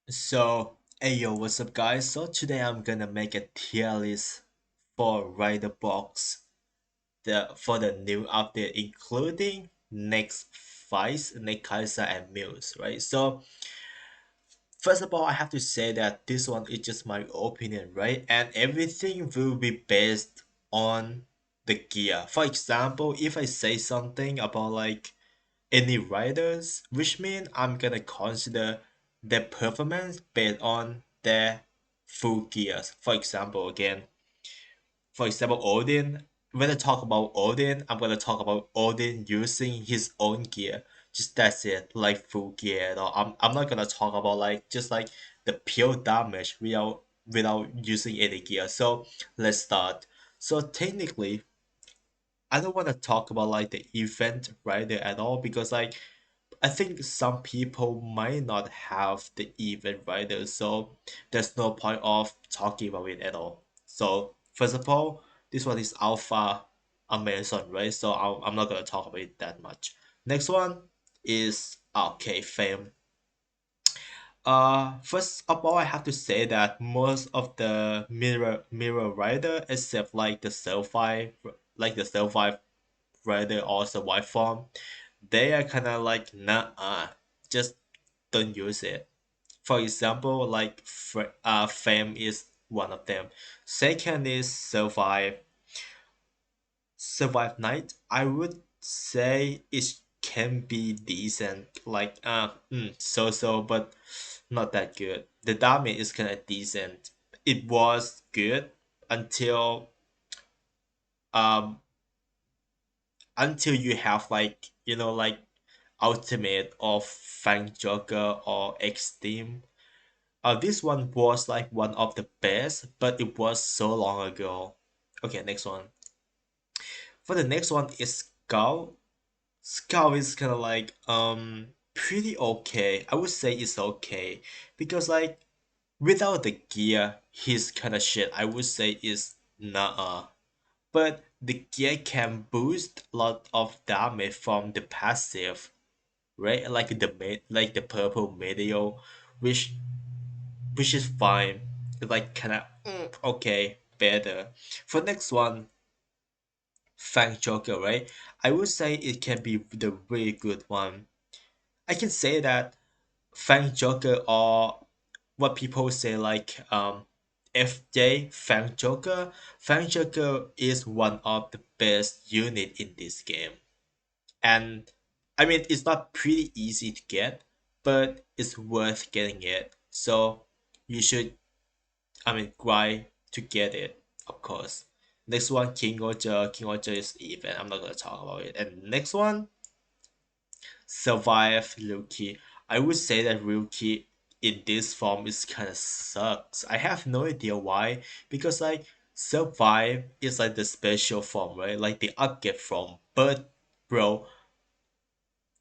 Hey yo, what's up, guys? So, today I'm gonna make a tier list for Rider Box for the new update, including next fights, next Kaisa and Mills, right? So, first of all, I have to say that this one is just my opinion, right? And everything will be based on the gear. For example, if I say something about like any riders, which means I'm gonna consider their performance based on their full gears. For example, Odin. When I talk about Odin, I'm gonna talk about Odin using his own gear. Just that's it, like full gear. I'm not gonna talk about like just like the pure damage without using any gear. So let's start. So technically, I don't want to talk about like the event rider at all because like I think some people might not have the event rider, so there's no point of talking about it at all. So first of all, this one is Alpha Amazon, right? So I'm not gonna talk about it that much. Next one is okay, Fame. First of all, I have to say that most of the mirror rider, except like the survive rider or survive form, they are kind of like nah, just don't use it. For example, like fame is one of them. Second is survive night. I would say it can be decent, like so, but not that good. The damage is kind of decent. It was good until um until you have like like ultimate of Fang Joker or Extreme. This one was like one of the best, but it was so long ago. Okay, next one. For the next one is Skull. Skull is kind of like pretty okay. I would say it's okay because like without the gear, he's kind of shit. I would say is nah. But the gear can boost a lot of damage from the passive, right? Like the purple meteor, which which is fine. It's like kind of okay, better. For next one, Fang Joker, right? I would say it can be the really good one. I can say that Fang Joker or what people say like FJ Fang Joker. Fang Joker is one of the best unit in this game, and I mean it's not pretty easy to get, but it's worth getting it. So you should grind to get it, of course. Next one, King Oja. King Oja is even. I'm not gonna talk about it. And next one, Survive Rookie. I would say that Rookie in this form is kind of sucks. I have no idea why. Because like Survive is like the special form, right? Like the upgrade form. But bro,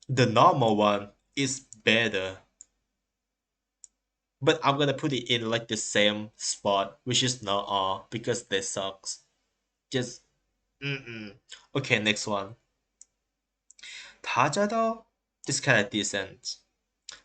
the normal one is better. But I'm gonna put it in like the same spot, which is not all because they sucks. Just mm-mm. Okay, next one. Tajado is kind of decent.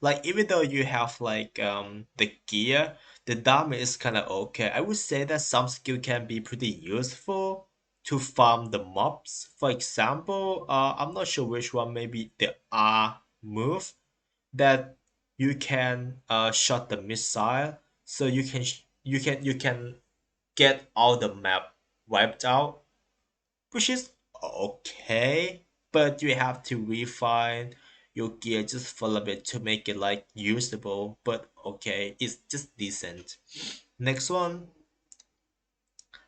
Like even though you have like the gear, the damage is kind of okay. I would say that some skill can be pretty useful to farm the mobs. For example, I'm not sure which one. Maybe the R move that you can shot the missile, so you can get all the map wiped out, which is okay, but you have to refine your gear just for a little bit to make it like usable. But okay, it's just decent. Next one,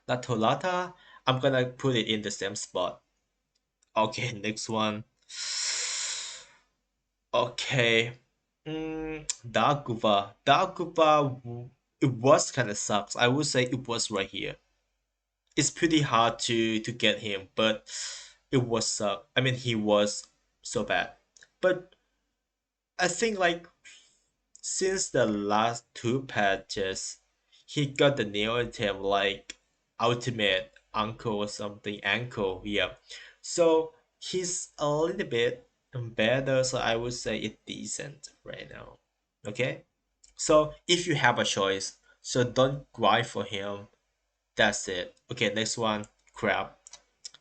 La Tolata. I'm gonna put it in the same spot. Okay, next one. Okay. Daguva. It was kind of sucks. I would say it was right here. It's pretty hard to get him, but it was I mean, he was so bad. But I think like since the last two patches, he got the new item like ultimate uncle or something ankle. Yeah, so he's a little bit better. So I would say it's decent right now. Okay, So if you have a choice, so don't grind for him. That's it. Okay, next one. Crap.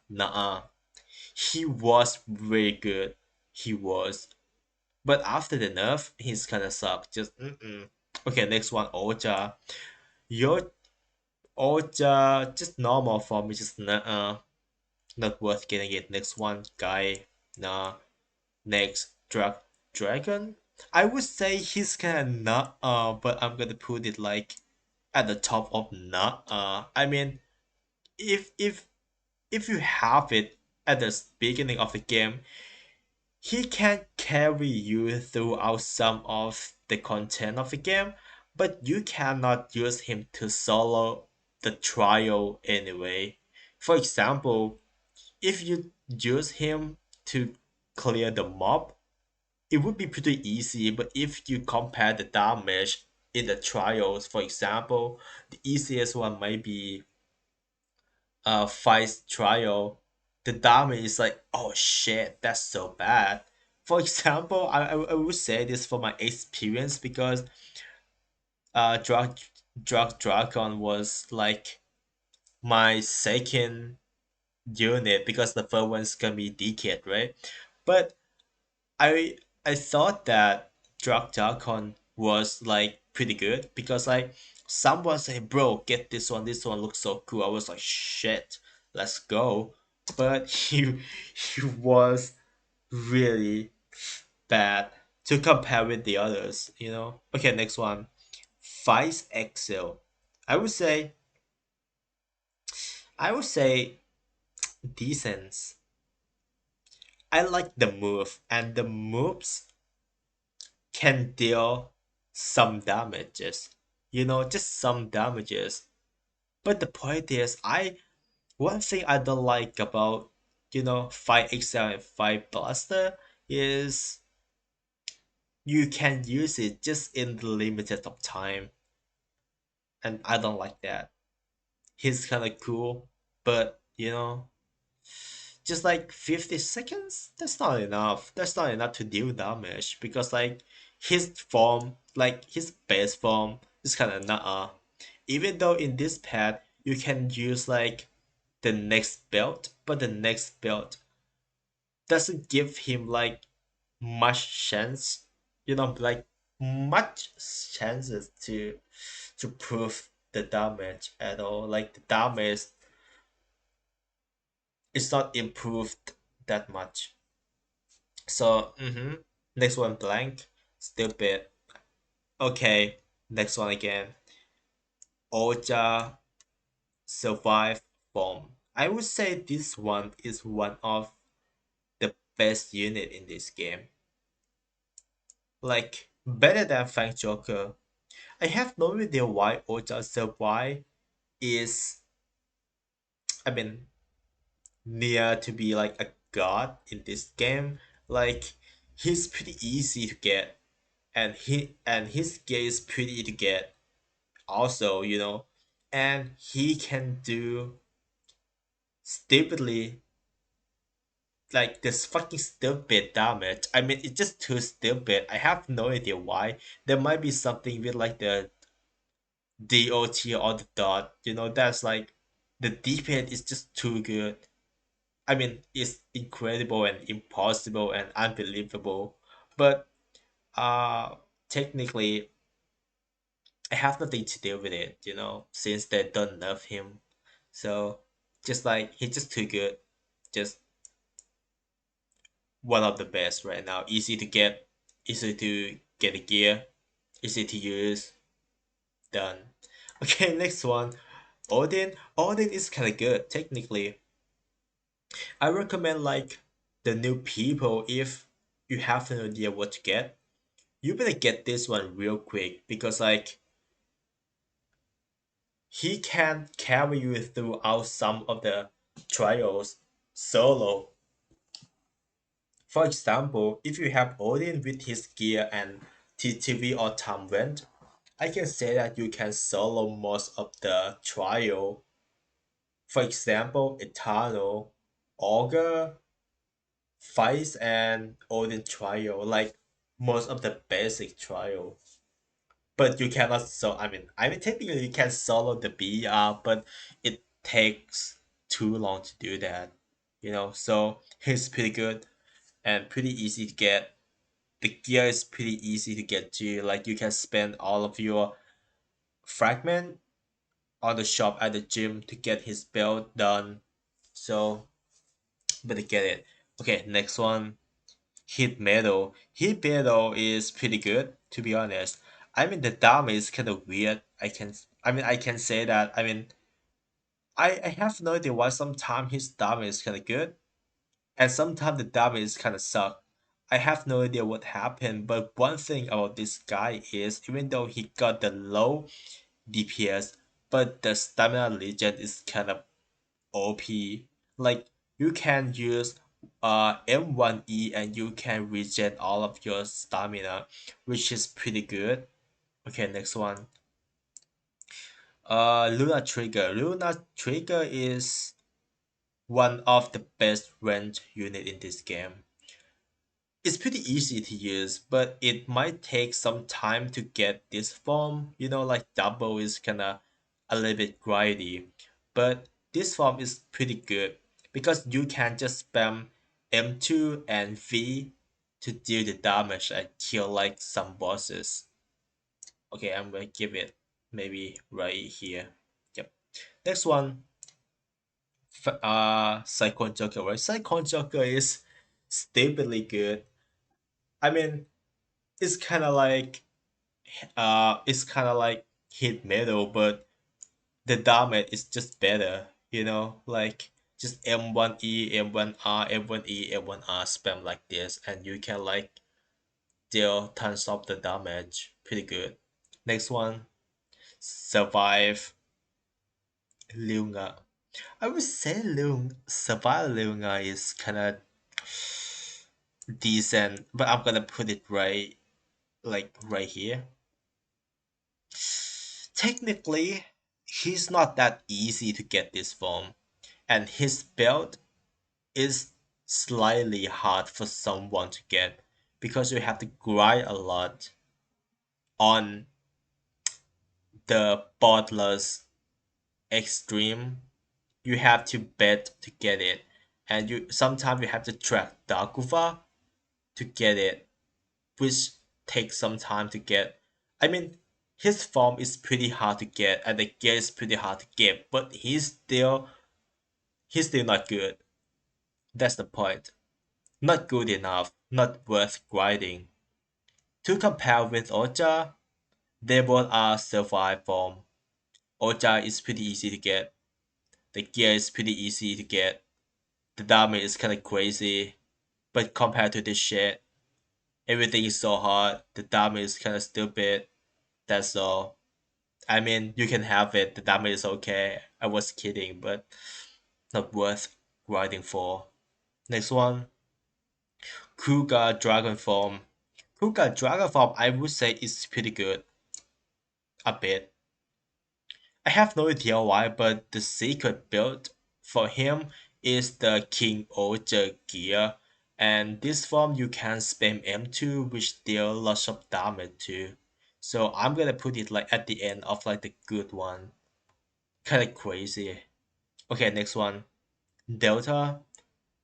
Nah. He was very good. He was. But after the nerf, he's kinda sucked. Just mm-mm. Okay, next one. Oja. Your Oja, just normal for me. Just nah. Not worth getting it. Next one. Guy. Nah. Next. Dragon. I would say he's kinda not but I'm gonna put it like at the top of not I mean if if you have it at the beginning of the game, he can carry you throughout some of the content of the game, but you cannot use him to solo the trial anyway. For example, if you use him to clear the mob, it would be pretty easy, but if you compare the damage in the trials, for example, the easiest one might be fight trial, the damage is like, oh shit, that's so bad. For example, I would say this for my experience because drug dragon was like my second unit because the first one's gonna be decade, right? But I thought that drug dragon was like pretty good because like someone say, bro, get this one looks so cool. I was like, shit, let's go. But he was really bad to compare with the others, you know. Okay, next one. Vice Excel. I would say I would say decent. I like the move and the moves can deal some damages. You know, just some damages. But the point is I one thing I don't like about, you know, 5XL and 5 Blaster is you can use it just in the limited of time. And I don't like that. He's kinda cool, but you know, just like 50 seconds, that's not enough. That's not enough to deal damage because like his form, like his base form is kinda nah. Even though in this pad you can use like the next belt, but the next belt doesn't give him like much chance, you know, like much chances to prove the damage at all. Like the damage is not improved that much. So next one blank, stupid. Okay, next one again. Oja survive bomb. I would say this one is one of the best unit in this game. Like better than Fang Joker. I have no idea why Oja survive is I mean near to be like a god in this game. Like he's pretty easy to get and his gear is pretty to get also, you know. And he can do stupidly like this fucking stupid damage. I mean it's just too stupid. I have no idea why. There might be something with like the DOT or the dot, you know, that's like the defense is just too good. I mean, it's incredible and impossible and unbelievable. But uh technically I have nothing to do with it, you know, since they don't love him. So just like he's just too good. Just one of the best right now. Easy to get, easy to get a gear, easy to use, done. Okay, next one. Odin. Odin is kinda good, technically. I recommend like the new people if you have no idea what to get. You better get this one real quick because like he can carry you throughout some of the trials solo. For example, if you have Odin with his gear and TTV or Time Vent, I can say that you can solo most of the trial. For example, Eternal, Augur, Fights, and Odin trial, like most of the basic trial. but you cannot. So I mean, technically you can solo the BR, but it takes too long to do that. So he's pretty good and pretty easy to get. The gear is pretty easy to get to. Like you can spend all of your fragment on the shop at the gym to get his build done. So, but to get it. Okay, next one. Heat metal. Heat metal is pretty good, to be honest. I mean, the damage is kind of weird. I can say that. I have no idea why sometimes his damage is kind of good, and sometimes the damage is kind of suck. I have no idea what happened, but one thing about this guy is, even though he got the low DPS, but the stamina regen is kind of OP. Like you can use M1E and you can regen all of your stamina, which is pretty good. Okay, next one. Luna Trigger. Luna Trigger is one of the best range unit in this game. It's pretty easy to use, but it might take some time to get this form. Like double is kinda a little bit grindy, but this form is pretty good because you can just spam M2 and V to deal the damage and kill like some bosses. Okay, I'm gonna give it maybe right here. Yep. Next one, Cyclone Joker. Right, Cyclone Joker is stupidly good. I mean, it's kind of like hit metal, but the damage is just better. Like just M1E, M1R, M1E, M1R spam like this, and you can like deal tons of the damage. Pretty good. Next one, survive Lunga. I would say survive Lunga is kind of decent, but I'm gonna put it right here. Technically, he's not that easy to get this from, and his build is slightly hard for someone to get because you have to grind a lot on the Bottlers Extreme. You have to bet to get it, and you sometimes you have to track Dakuva to get it, which takes some time to get. I mean, his form is pretty hard to get, and the gear is pretty hard to get, but he's still not good. That's the point. Not good enough, not worth grinding. To compare with Ocha, they both are survive form. Ocha is pretty easy to get. The gear is pretty easy to get. The damage is kinda crazy. But compared to this shit, everything is so hard. The damage is kinda stupid. That's all. I mean, you can have it. The damage is okay. I was kidding, but not worth grinding for. Next one, Kuga Dragon Form. Kuga Dragon Form, I would say is pretty good. A bit. I have no idea why, but the secret build for him is the King Oja gear. And this form you can spam M2, which deal lots of damage too. So I'm gonna put it like at the end of like the good one. Kinda crazy. Okay, next one. Delta.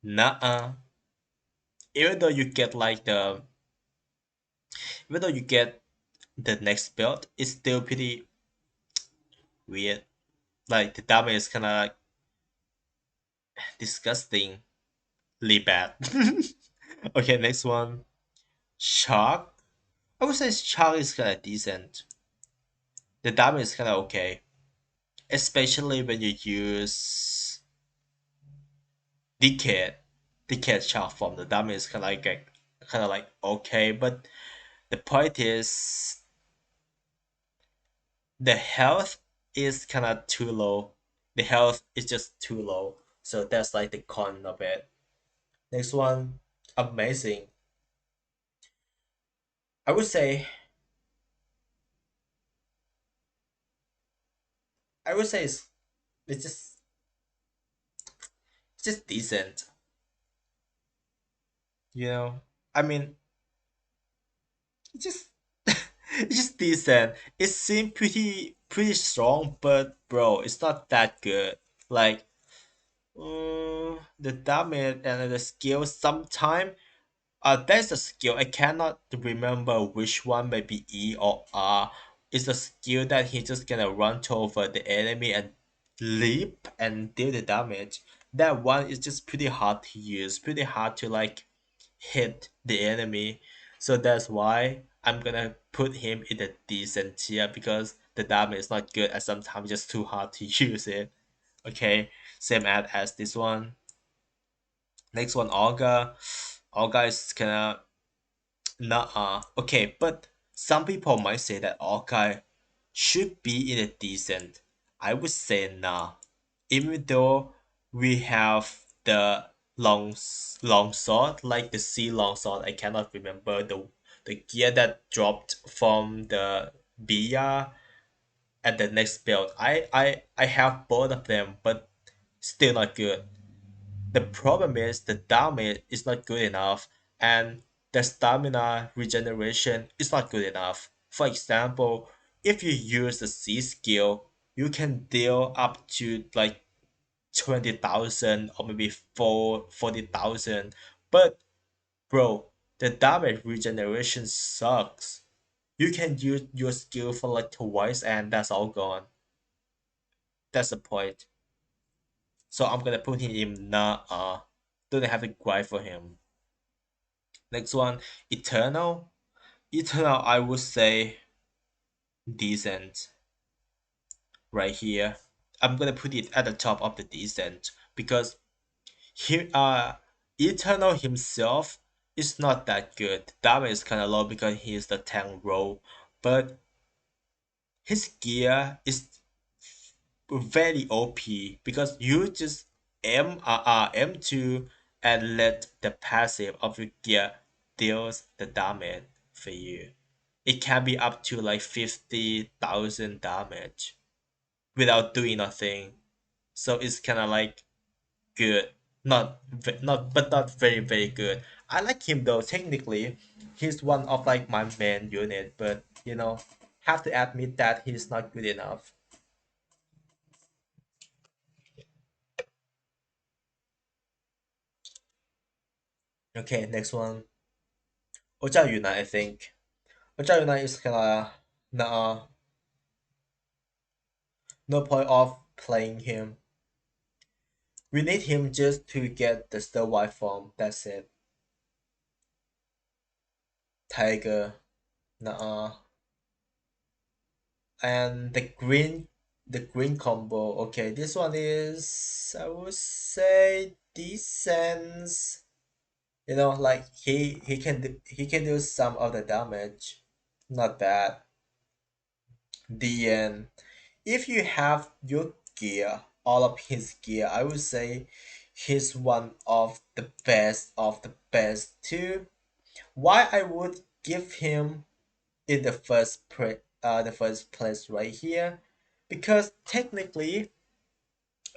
Nah. Even though you get like the even though you get the next build, it's still pretty weird. Like the damage is kinda like disgustingly bad. Okay, next one. Shark. I would say Shark is kinda decent. The damage is kinda okay. Especially when you use Decade. Decade Shark form. The damage is kinda like okay, but the point is the health is kind of too low. The health is just too low. So that's like the con of it. Next one, amazing. I would say it's just decent. You know, I mean, it's just It's just decent. It seemed pretty strong, but bro, it's not that good. Like the damage and the skill sometime. There's a skill I cannot remember which one, maybe E or R. It's a skill that he's just gonna run over the enemy and leap and deal the damage. That one is just pretty hard to use, pretty hard to like hit the enemy. So that's why I'm gonna put him in the decent tier because the damage is not good and sometimes just too hard to use it. Okay, same as this one. Next one, Olga. Olga is kinda nah. Okay, but some people might say that Olga should be in a decent. I would say nah. Even though we have the long sword, like the sea long sword, I cannot remember the gear that dropped from the Bia at the next build. I have both of them, but still not good. The problem is the damage is not good enough and the stamina regeneration is not good enough. For example, if you use the C skill, you can deal up to like 20,000 or maybe 40,000. But bro, the damage regeneration sucks. You can use your skill for like twice and that's all gone. That's the point. So I'm gonna put him in nah. Don't have to grind for him. Next one, Eternal. Eternal, I would say decent right here. I'm gonna put it at the top of the decent because he Eternal himself is not that good. Damage is kind of low because he is the tank role, but his gear is very OP because you just M2 and let the passive of your gear deals the damage for you. It can be up to like 50,000 damage without doing nothing. So it's kind of like good, not very good. I like him though. Technically, he's one of like my main unit, but have to admit that he's not good enough. Okay, next one. Ocha Yuna, I think. Ocha Yuna is kinda nah, no point of playing him. We need him just to get the Stir White form. That's it. Tiger, nah. And the green combo. Okay, this one is I would say decent. Like he can do some of the damage. Not bad. The end. If you have your gear, all of his gear, I would say he's one of the best too. Why I would give him in the first place right here? Because technically,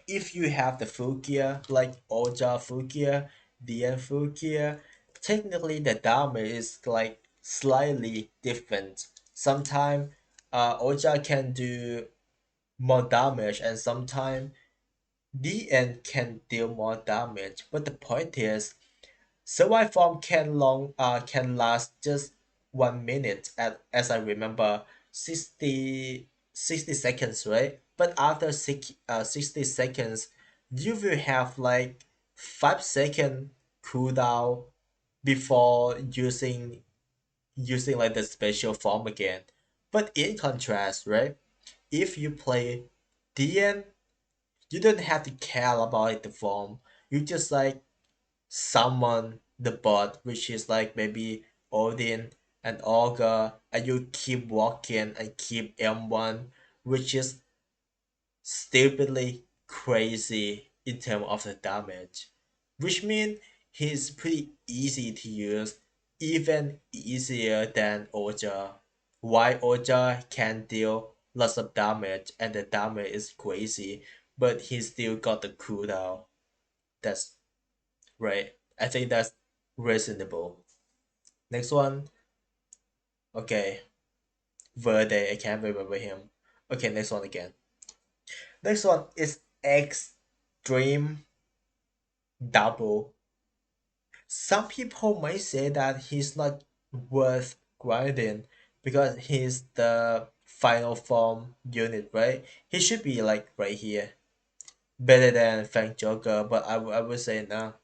if you have the full gear, like Oja full gear, DN full gear, technically the damage is like slightly different. Sometimes Oja can do more damage and sometimes DN can deal more damage. But the point is, survive form can last just 1 minute as I remember 60 seconds, right? But after 60 seconds you will have like 5 second cooldown before using like the special form again. But in contrast, right? If you play DN, you don't have to care about like, the form. You just like summon the bot, which is like maybe Odin and Olga, and you keep walking and keep M1, which is stupidly crazy in terms of the damage. Which means he's pretty easy to use, even easier than Oja. Why Oja can deal lots of damage and the damage is crazy, but he still got the cooldown. That's right. I think that's reasonable. Next one. Okay. Verde, I can't remember him. Okay, next one again. Next one is Extreme Double. Some people might say that he's not worth grinding because he's the final form unit, right? He should be like right here. Better than Fang Joker, but I would say no.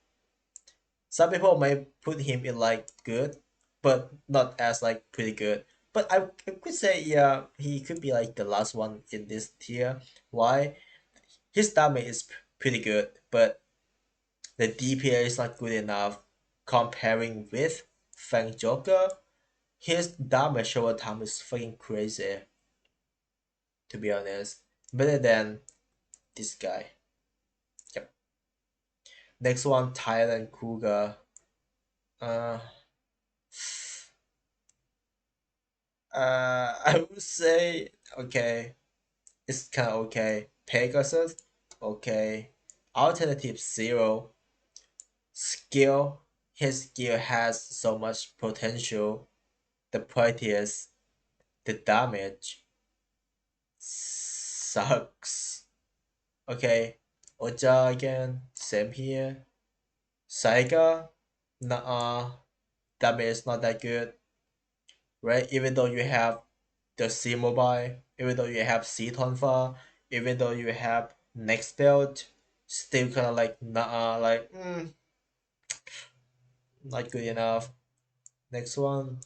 Some people might put him in like good, but not as like pretty good. But I could say yeah, he could be like the last one in this tier. Why? His damage is pretty good, but the DPA is not good enough. Comparing with Fang Joker, his damage over time is fucking crazy. To be honest, better than this guy. Yep. Next one, Thailand Cougar. Uh, I would say okay. It's kind of okay. Pegasus, okay. Alternative zero. Skill. His skill has so much potential. The prettiest. The damage sucks. Okay. Oja again. Same here. Saiga. Nah. Damage is not that good. Right? Even though you have the C mobile, even though you have C Tonfa, even though you have next build, still kind of like nah, like not good enough. Next one,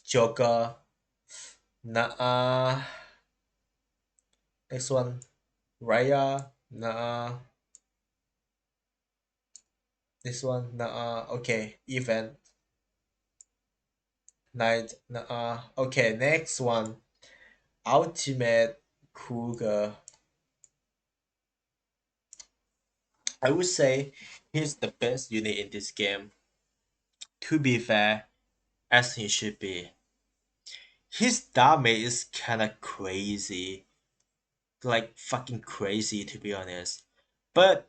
Joker, nah. Next one, Raya, nah. This one, nah. Okay, event, night, nah. Okay, next one, ultimate Cougar. I would say he's the best unit in this game. To be fair, as he should be. His damage is kinda crazy. Like fucking crazy to be honest. But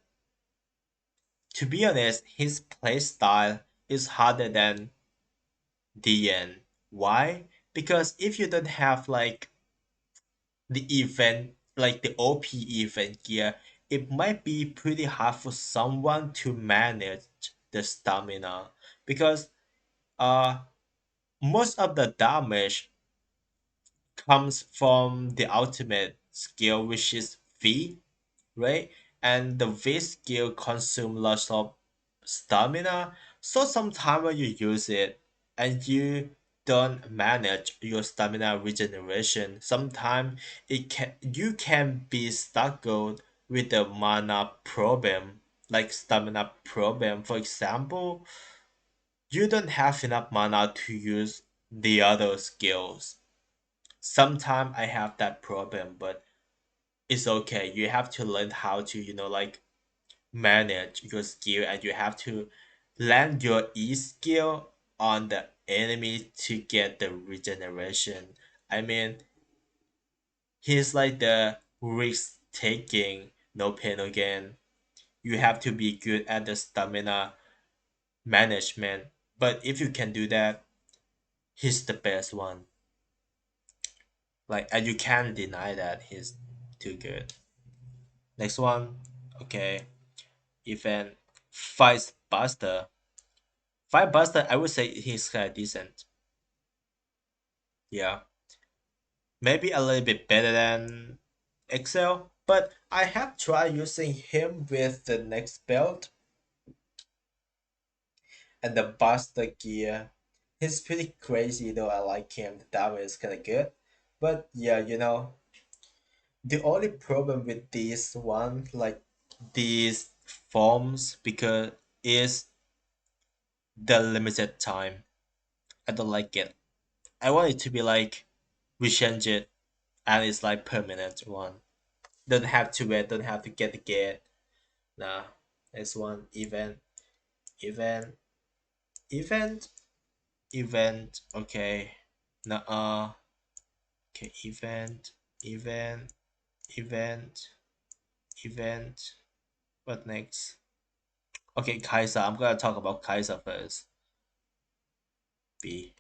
to be honest, his playstyle is harder than DN. Why? Because if you don't have like the event like the OP event gear, it might be pretty hard for someone to manage the stamina. Because uh most of the damage comes from the ultimate skill, which is V, right? And the V skill consume lots of stamina. So sometimes when you use it and you don't manage your stamina regeneration, sometimes it can you can be stuck with the mana problem, like stamina problem. For example, you don't have enough mana to use the other skills. Sometimes I have that problem, but it's okay. You have to learn how to, like manage your skill, and you have to land your E skill on the enemy to get the regeneration. I mean, he's like the risk taking, no pain no gain. You have to be good at the stamina management. But if you can do that, he's the best one. Like, and you can't deny that he's too good. Next one, okay. Event Fight Buster. Fight Buster, I would say he's kind of decent. Yeah, maybe a little bit better than Excel, but I have tried using him with the next belt and the Buster gear. He's pretty crazy though. I like him. The damage is kind of good, but yeah, the only problem with this one, like these forms, because is the limited time. I don't like it. I want it to be like we change it and it's like permanent one. Don't have to wait, don't have to get the gate. Nah. Next one, event, event, event, okay. Nah okay, event, event, event. What next? Okay, Kaisa. I'm gonna talk about Kaisa first. B.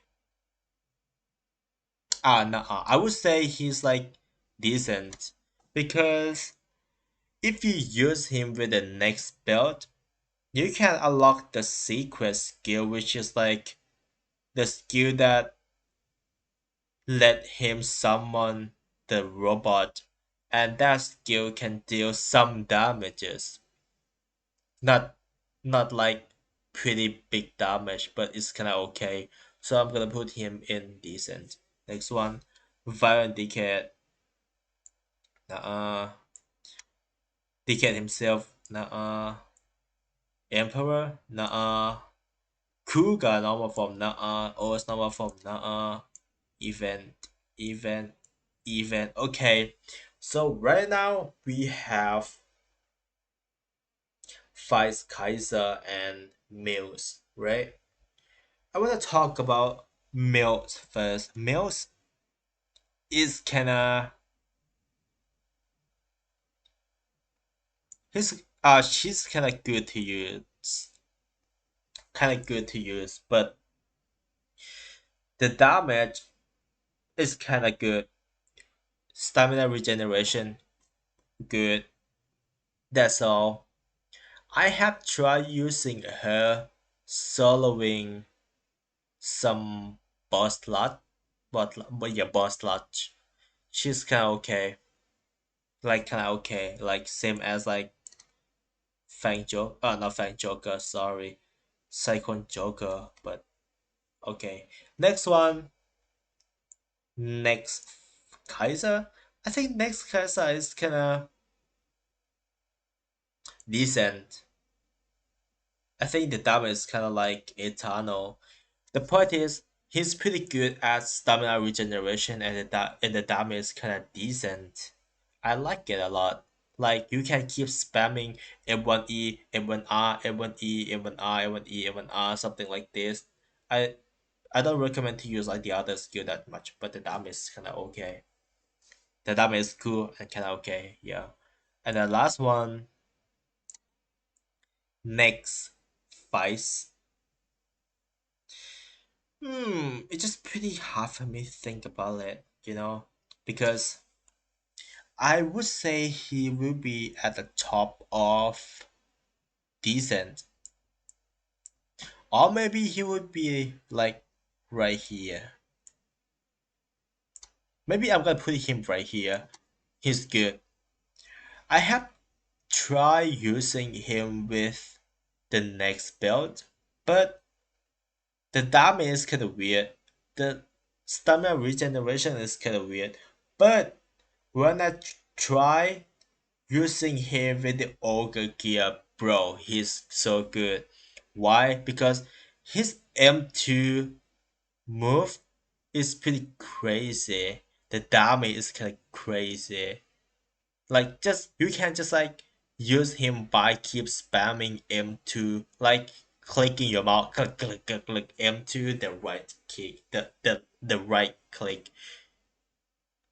no, I would say he's like decent because if you use him with the next build, you can unlock the secret skill, which is like the skill that let him summon the robot, and that skill can deal some damages. Not not like pretty big damage, but it's kinda okay. So I'm gonna put him in decent. Next one, Violent Decade. Uh Decade himself. Emperor. Kuga normal form. Os normal form. Event. Event. Event. Okay. So right now we have fights Kaisa and Mills, right? I want to talk about Mills first. Mills is kinda he's she's kinda good to use, but the damage is kinda good. Stamina regeneration, good. That's all. I have tried using her soloing some boss lot, but yeah, boss lot. She's kinda okay, like kinda okay, like same as like Fang Joker. Not Fang Joker. Sorry, Cyclone Joker. But okay. Next one. Next Kaiser. I think next Kaiser is kinda decent. I think the damage is kinda like Eternal. The point is he's pretty good at stamina regeneration, and the damage is kinda decent. I like it a lot. Like you can keep spamming M1E, M1R, M1E, M1R, M1E, M1R, something like this. I I don't recommend to use like the other skill that much, but the damage is kinda okay. The damage is cool and kinda okay, yeah. And the last one, next Vice. It's just pretty hard for me to think about it, because I would say he will be at the top of decent, or maybe he would be like right here. Maybe I'm gonna put him right here. He's good. I have tried using him with the next build, but the damage is kind of weird. The stamina regeneration is kind of weird, but when I try using him with the ogre gear, bro, he's so good. Why? Because his M2 move is pretty crazy. The damage is kind of crazy. Like just you can just like use him by keep spamming M2, like clicking your mouse, click click click click M2, the right kick, the right click,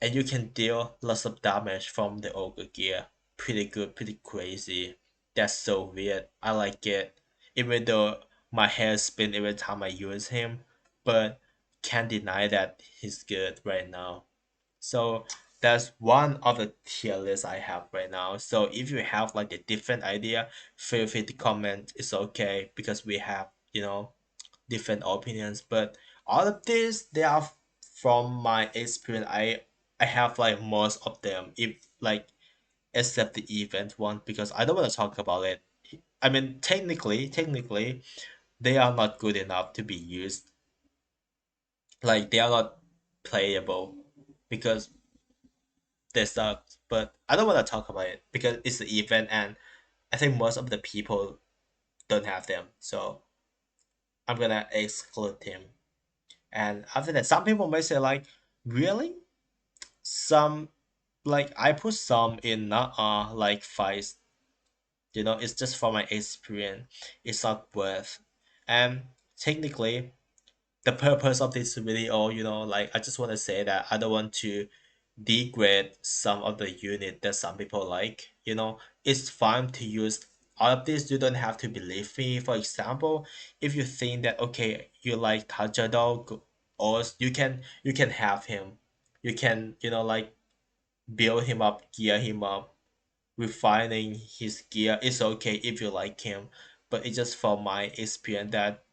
and you can deal lots of damage from the ogre gear. Pretty good, pretty crazy. That's so weird. I like it. Even though my hair spin every time I use him, but can't deny that he's good right now. So that's one of the tier lists I have right now. So if you have like a different idea, feel free to comment. It's okay because we have, different opinions. But all of these, they are from my experience. I have like most of them, if like except the event one, because I don't want to talk about it. I mean, technically, they are not good enough to be used. Like they are not playable because they suck. But I don't want to talk about it because it's the event, and I think most of the people don't have them. So I'm gonna exclude him. And after that, some people may say like, really? Some like I put some in like fights. It's just for my experience. It's not worth. And technically, the purpose of this video, like I just want to say that I don't want to degrade some of the unit that some people like. It's fine to use all of this. You don't have to believe me. For example, if you think that okay, you like Tajado, or you can have him. you can, like build him up, gear him up, refining his gear. It's okay if you like him, but it's just for my experience that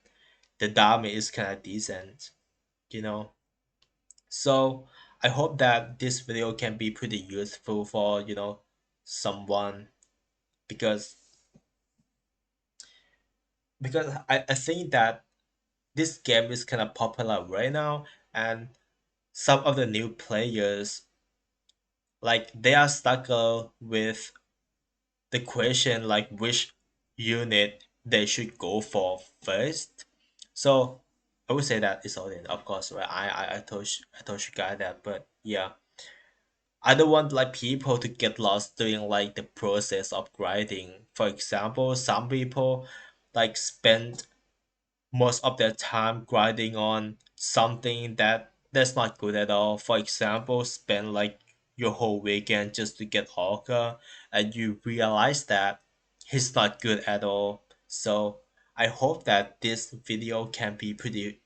the damage is kind of decent, you know. So I hope that this video can be pretty useful for, someone, because I think that this game is kind of popular right now, and some of the new players, like they are stuck with the question like which unit they should go for first. So I would say that it's Odin, of course, right? I told you guys that, but yeah, I don't want like people to get lost during like the process of grinding. For example, some people like spend most of their time grinding on something that's not good at all. For example, spend like your whole weekend just to get Orca, and you realize that he's not good at all. So I hope that this video can be pretty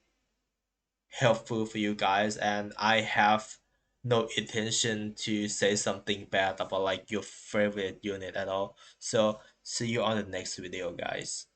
helpful for you guys, and I have no intention to say something bad about like your favorite unit at all. So see you on the next video, guys.